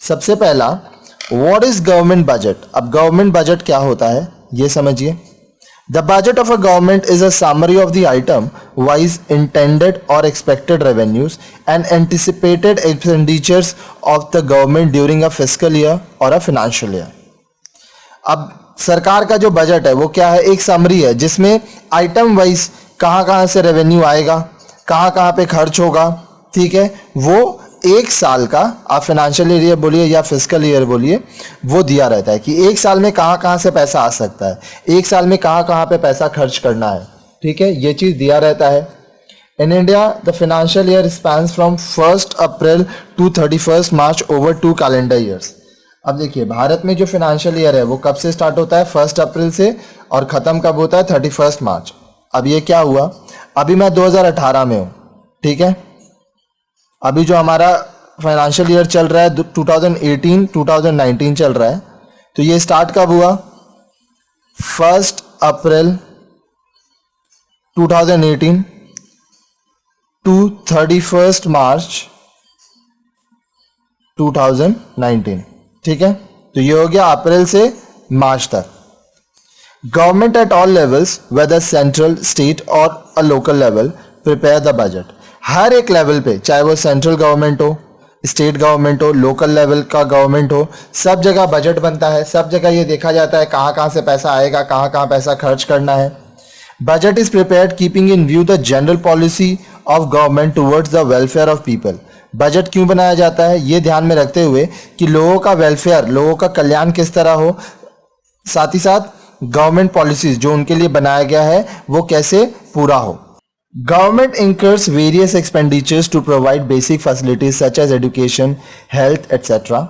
सबसे पहला, what is government budget. अब गवर्नमेंट बजट क्या होता है ये समझिए। The budget of a government is a summary of the item wise intended और expected revenues and anticipated expenditures of the government during a fiscal year और a financial year. अब सरकार का जो बजट है वो क्या है, एक समरी है जिसमें आइटम वाइज कहाँ कहाँ से रेवेन्यू आएगा, कहाँ कहाँ पे खर्च होगा, ठीक है, वो एक साल का, आप फाइनेंशियल ईयर बोलिए या फिस्कल ईयर बोलिए, वो दिया रहता है कि एक साल में कहाँ कहाँ से पैसा आ सकता है, एक साल में कहाँ कहाँ पे पैसा खर्च करना है, ठीक है, ये चीज़ दिया रहता है। In India the financial year spans from 1 April to 31 March over 2 calendar years. अब देखिए भारत में जो फाइनेंशियल ईयर है वो कब से स्टार्ट होता है, 1 अप्रैल से, और ख़त्म कब होता है, 31 मार्च। अब ये क्या हुआ, अभी मैं 2018 में हूँ, ठीक है, अभी जो हमारा फाइनेंशियल ईयर चल रहा है 2018-2019 चल रहा है, तो ये स्टार्ट कब हुआ, 1 अप्रैल 2018 टू 31 मार्च 2019, ठीक है, तो ये हो गया अप्रैल से मार्च तक। Government at all levels whether central, state और a local level prepare the budget. हर एक लेवल पे, चाहे वो सेंट्रल गवर्नमेंट हो, स्टेट गवर्नमेंट हो, लोकल लेवल का गवर्नमेंट हो, सब जगह बजट बनता है, सब जगह ये देखा जाता है कहाँ कहाँ से पैसा आएगा, कहाँ कहाँ पैसा खर्च करना है। Budget is prepared keeping in view the general policy of government towards the welfare of people. Budget क्यों बनाया जाता है, ये ध्यान में रखते हुए कि लोगों का वेलफेयर, लोगों का कल्याण किस तरह हो, साथ ही साथ गवर्नमेंट पॉलिसीज जो उनके लिए बनाया गया है वो कैसे पूरा हो। Government incurs various expenditures to provide basic facilities such as education, health, etc.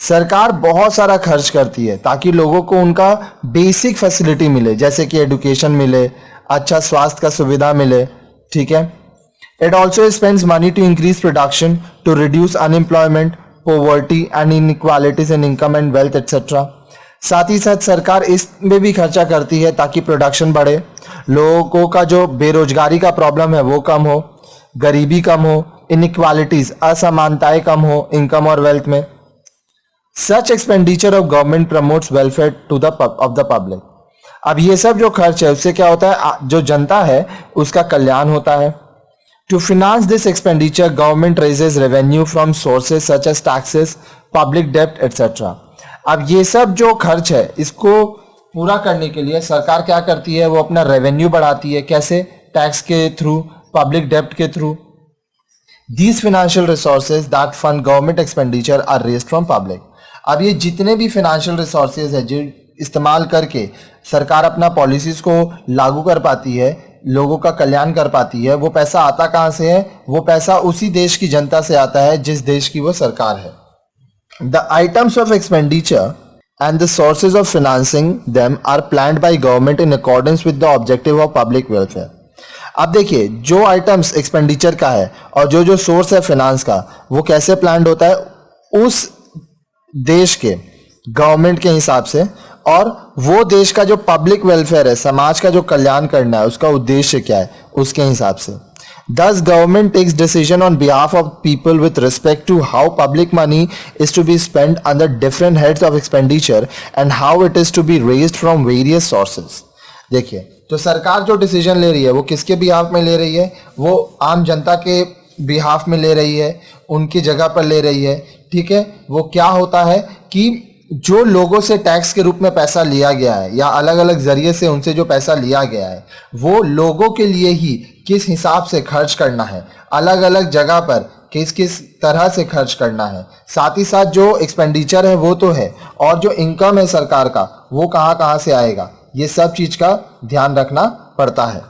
सरकार बहुत सारा खर्च करती है ताकि लोगों को उनका बेसिक फैसिलिटी मिले, जैसे कि एजुकेशन मिले, अच्छा स्वास्थ्य का सुविधा मिले, ठीक है। It also spends money to increase production, to reduce unemployment, poverty and inequalities in income and wealth, etc. साथ ही साथ सरकार इसमें भी खर्चा करती है ताकि प्रोडक्शन बढ़े, लोगों का जो बेरोजगारी का प्रॉब्लम है वो कम हो, गरीबी कम हो, इनइक्वालिटीज, असमानताएं कम हो इनकम और वेल्थ में। Such expenditure of government promotes welfare to the of the public. अब ये सब जो खर्च है उससे क्या होता है, जो जनता है उसका कल्याण होता है। To finance this expenditure government raises revenue from sources such as taxes, public डेब्ट एटसेट्रा। अब ये सब जो खर्च है इसको पूरा करने के लिए सरकार क्या करती है, वो अपना रेवेन्यू बढ़ाती है, कैसे, टैक्स के थ्रू, पब्लिक डेब्ट के थ्रू। These financial resources that fund government expenditure are raised from public. अब ये जितने भी फाइनेंशियल रिसोर्सेज है जो इस्तेमाल करके सरकार अपना पॉलिसीज को लागू कर पाती है, लोगों का कल्याण कर पाती है, वो पैसा आता कहाँ से है, वो पैसा उसी देश की जनता से आता है जिस देश की वो सरकार है। The items of expenditure and the sources of financing them are planned by government in accordance with the objective of public welfare. अब देखिए जो आइटम्स एक्सपेंडिचर का है और जो सोर्स है फाइनेंस का वो कैसे प्लान होता है, उस देश के गवर्नमेंट के हिसाब से, और वो देश का जो पब्लिक वेलफेयर है, समाज का जो कल्याण करना है, उसका उद्देश्य क्या है उसके हिसाब से। Thus, government takes decision on behalf of people with respect to how public money is to be spent under different heads of expenditure and how it is to be raised from various sources. देखिए तो सरकार जो decision ले रही है वो किसके behalf में ले रही है, वो आम जनता के बिहाफ में ले रही है, उनकी जगह पर ले रही है, ठीक है। वो क्या होता है कि जो लोगों से टैक्स के रूप में पैसा लिया गया है या अलग अलग जरिए से उनसे जो पैसा लिया गया है वो लोगों के लिए ही किस हिसाब से खर्च करना है, अलग अलग जगह पर किस किस तरह से खर्च करना है, साथ ही साथ जो एक्सपेंडिचर है वो तो है, और जो इनकम है सरकार का वो कहाँ कहाँ से आएगा, ये सब चीज का ध्यान रखना पड़ता है।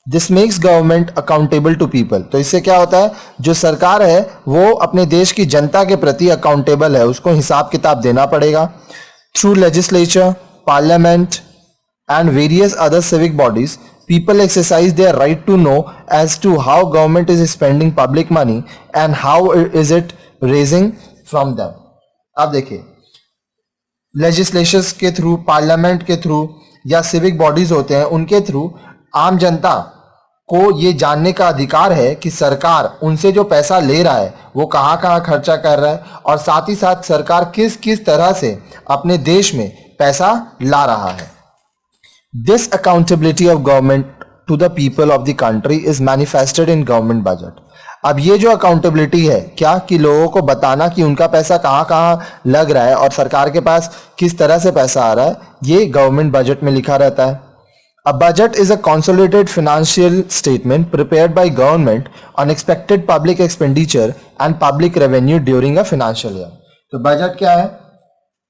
This makes government accountable to people. तो इससे क्या होता है, जो सरकार है वो अपने देश की जनता के प्रति अकाउंटेबल है, उसको हिसाब किताब देना पड़ेगा। Through legislature, parliament and various other civic bodies, people exercise their right to know as to how government is spending public money and how is it raising from them. अब देखिए लेजिस्लेशंस के through, parliament के through या civic bodies होते हैं, उनके through आम जनता को ये जानने का अधिकार है कि सरकार उनसे जो पैसा ले रहा है वो कहाँ कहाँ खर्चा कर रहा है, और साथ ही साथ सरकार किस किस तरह से अपने देश में पैसा ला रहा है. This accountability of government to the people of the country is manifested in government budget. अब ये जो अकाउंटेबिलिटी है, क्या कि लोगों को बताना कि उनका पैसा कहाँ कहाँ लग रहा है और सरकार के पास किस तरह से पैसा आ रहा है, ये गवर्नमेंट बजट में लिखा रहता है. A budget is a consolidated financial statement prepared by government on expected public expenditure and public revenue during a financial year. तो बजट क्या है?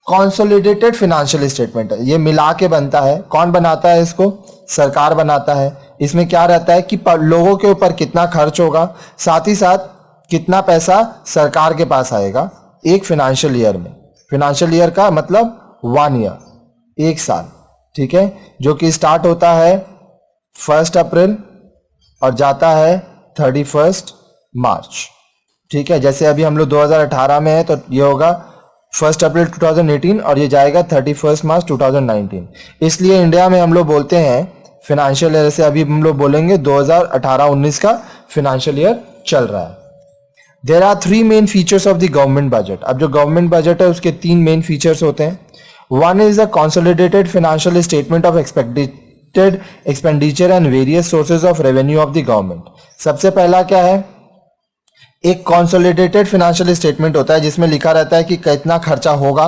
कॉन्सोलिडेटेड फाइनेंशियल स्टेटमेंट है. ये मिला के बनता है. कौन बनाता है इसको? सरकार बनाता है. इसमें क्या रहता है कि लोगों के ऊपर कितना खर्च होगा, साथ ही साथ कितना पैसा सरकार के पास आएगा एक फाइनेंशियल ईयर में. फाइनेंशियल ईयर का मतलब 1 ईयर, एक साल, ठीक है, जो कि स्टार्ट होता है 1 अप्रैल और जाता है 31 मार्च. ठीक है, जैसे अभी हम लोग 2018 में है तो ये होगा 1 अप्रैल 2018 और ये जाएगा 31 मार्च 2019. इसलिए इंडिया में हम लोग बोलते हैं फाइनेंशियल ईयर, से अभी हम लोग बोलेंगे 2018-19 का फाइनेंशियल ईयर चल रहा है. There are 3 main features of the government budget. अब जो गवर्नमेंट बजट है उसके 3 मेन फीचर्स होते हैं. One is a consolidated financial statement of expected expenditure and various sources of revenue of the government. सबसे पहला क्या है? एक consolidated financial statement होता है जिसमें लिखा रहता है कि कितना खर्चा होगा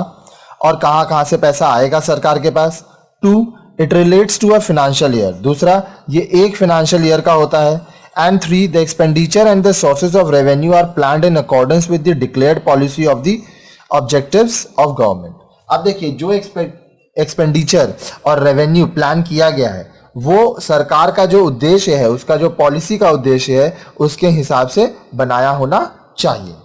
और कहाँ कहाँ से पैसा आएगा सरकार के पास. 2, it relates to a financial year. दूसरा, ये एक financial year का होता है. And 3, the expenditure and the sources of revenue are planned in accordance with the declared policy of the objectives of government. अब देखिए, जो एक्सपेंडिचर और रेवेन्यू प्लान किया गया है वो सरकार का जो उद्देश्य है, उसका जो पॉलिसी का उद्देश्य है, उसके हिसाब से बनाया होना चाहिए.